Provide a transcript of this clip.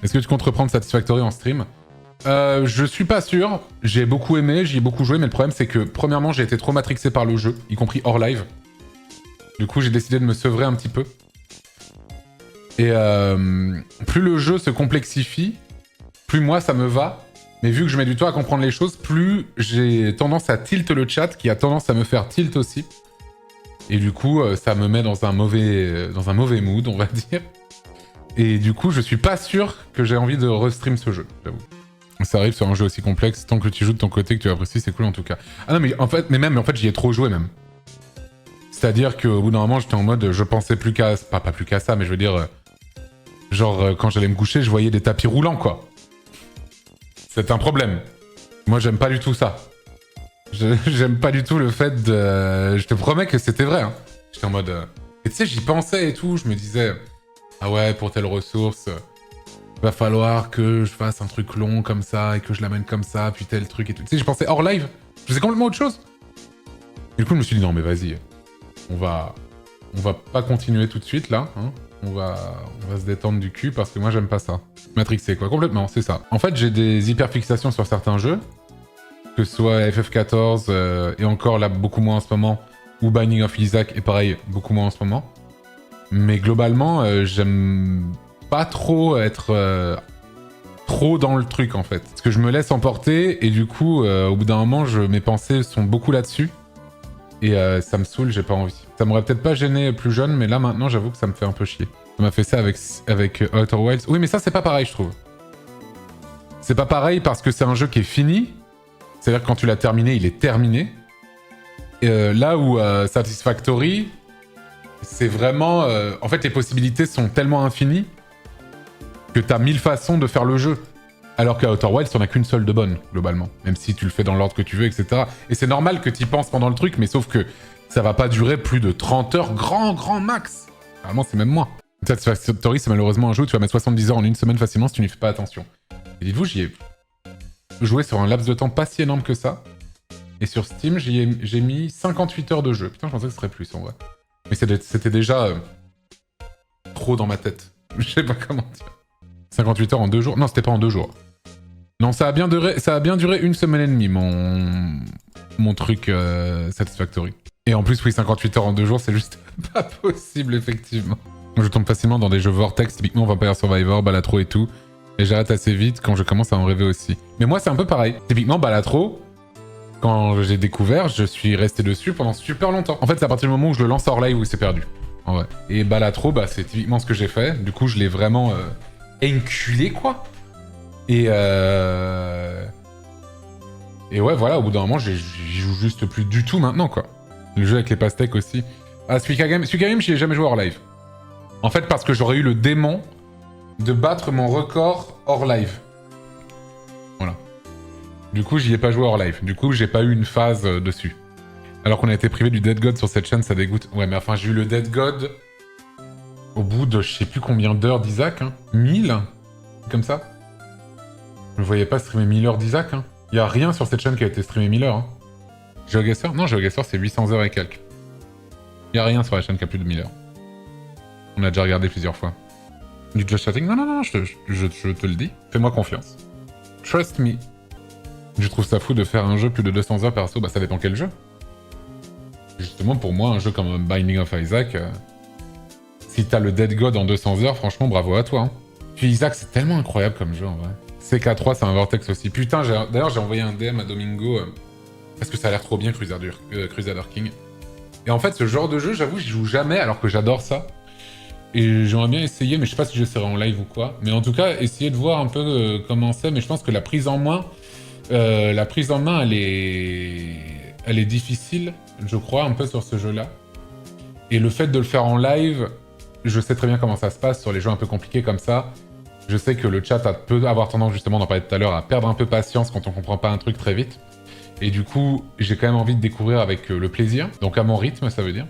Est-ce que tu comptes reprendre Satisfactory en stream? Je suis pas sûr. J'ai beaucoup aimé, j'y ai beaucoup joué, mais le problème c'est que, premièrement, j'ai été trop matrixé par le jeu, y compris hors live. Du coup, j'ai décidé de me sevrer un petit peu. Et plus le jeu se complexifie, plus moi ça me va. Mais vu que je mets du temps à comprendre les choses, plus j'ai tendance à tilt le chat, qui a tendance à me faire tilt aussi. Et du coup, ça me met dans un mauvais mood, on va dire. Et du coup, je suis pas sûr que j'ai envie de restream ce jeu, j'avoue. Ça arrive sur un jeu aussi complexe, tant que tu joues de ton côté, que tu apprécies, c'est cool en tout cas. Ah non, mais en fait, j'y ai trop joué même. C'est-à-dire qu'au bout d'un moment, j'étais en mode, je pensais plus qu'à... Pas plus qu'à ça, mais je veux dire... genre, quand j'allais me coucher, je voyais des tapis roulants, quoi. C'est un problème. Moi, j'aime pas du tout ça. J'aime pas du tout le fait de... Je te promets que c'était vrai, hein. J'étais en mode... Et tu sais, j'y pensais et tout, je me disais... Ah ouais, pour telle ressource... va falloir que je fasse un truc long comme ça, et que je l'amène comme ça, puis tel truc et tout. Tu sais, je pensais hors live. Je faisais complètement autre chose. Et du coup, je me suis dit, non mais vas-y. On va pas continuer tout de suite, là, hein. On va se détendre du cul parce que moi j'aime pas ça. Matrixé quoi, complètement, c'est ça. En fait j'ai des hyperfixations sur certains jeux, que ce soit FF14 et encore là beaucoup moins en ce moment, ou Binding of Isaac et pareil beaucoup moins en ce moment. Mais globalement j'aime pas trop être trop dans le truc en fait. Parce que je me laisse emporter et du coup au bout d'un moment mes pensées sont beaucoup là-dessus. Et ça me saoule, j'ai pas envie. Ça m'aurait peut-être pas gêné plus jeune, mais là maintenant j'avoue que ça me fait un peu chier. Ça m'a fait ça avec Outer Wilds. Oui mais ça c'est pas pareil je trouve. C'est pas pareil parce que c'est un jeu qui est fini. C'est-à-dire que quand tu l'as terminé, il est terminé. Là où Satisfactory, c'est vraiment... en fait les possibilités sont tellement infinies que t'as 1000 façons de faire le jeu. Alors qu'à Outer Wilds, t'en as qu'une seule de bonne, globalement. Même si tu le fais dans l'ordre que tu veux, etc. Et c'est normal que t'y penses pendant le truc, mais sauf que ça va pas durer plus de 30 heures, grand max. Vraiment, c'est même moins. Satisfactory, c'est malheureusement un jeu où tu vas mettre 70 heures en une semaine facilement si tu n'y fais pas attention. Et dites-vous, j'y ai joué sur un laps de temps pas si énorme que ça. Et sur Steam, j'ai mis 58 heures de jeu. Putain, je pensais que ce serait plus, en vrai. Mais c'était déjà trop dans ma tête. Je sais pas comment dire. 58 heures en 2 jours. Non, c'était pas en 2 jours. Non, ça a bien duré une semaine et demie, mon truc Satisfactory. Et en plus, oui, 58 heures en 2 jours, c'est juste pas possible, effectivement. Je tombe facilement dans des jeux Vortex, typiquement Vampire Survivor, Balatro et tout. Et j'arrête assez vite quand je commence à en rêver aussi. Mais moi, c'est un peu pareil. Typiquement, Balatro, quand j'ai découvert, je suis resté dessus pendant super longtemps. En fait, c'est à partir du moment où je le lance hors live où c'est perdu. En vrai. Et Balatro, bah, c'est typiquement ce que j'ai fait. Du coup, je l'ai vraiment enculé, quoi. Et ouais, voilà, au bout d'un moment, j'y joue juste plus du tout maintenant, quoi. Le jeu avec les pastèques aussi. Ah, Suika Game, j'y ai jamais joué hors live. En fait, parce que j'aurais eu le démon de battre mon record hors live. Voilà. Du coup, j'y ai pas joué hors live. Du coup, j'ai pas eu une phase dessus. Alors qu'on a été privé du Dead God sur cette chaîne, ça dégoûte. Ouais, mais enfin, j'ai eu le Dead God au bout de je sais plus combien d'heures d'Isaac, hein. 1000 comme ça. Je ne voyais pas streamer 1000 heures d'Isaac, hein. Y a rien sur cette chaîne qui a été streamé 1000 heures, hein. GeoGuessr? Non, GeoGuessr c'est 800 heures et quelques. Y a rien sur la chaîne qui a plus de 1000 heures. On a déjà regardé plusieurs fois. Du just chatting? Non, je te le dis. Fais-moi confiance. Trust me. Je trouve ça fou de faire un jeu plus de 200 heures perso, bah ça dépend quel jeu. Justement, pour moi, un jeu comme Binding of Isaac, si t'as le Dead God en 200 heures, franchement, bravo à toi, hein. Puis Isaac, c'est tellement incroyable comme jeu, en vrai. CK3, c'est un Vortex aussi. Putain, d'ailleurs, j'ai envoyé un DM à Domingo, parce que ça a l'air trop bien, Crusader King. Et en fait, ce genre de jeu, j'avoue, j'y joue jamais, alors que j'adore ça. Et j'aimerais bien essayer, mais je sais pas si j'essaierai en live ou quoi. Mais en tout cas, essayer de voir un peu comment c'est. Mais je pense que la prise en main, elle est difficile, je crois, un peu sur ce jeu-là. Et le fait de le faire en live, je sais très bien comment ça se passe sur les jeux un peu compliqués comme ça. Je sais que le chat peut avoir tendance, justement, d'en parler tout à l'heure, à perdre un peu patience quand on comprend pas un truc très vite. Et du coup, j'ai quand même envie de découvrir avec le plaisir. Donc à mon rythme, ça veut dire.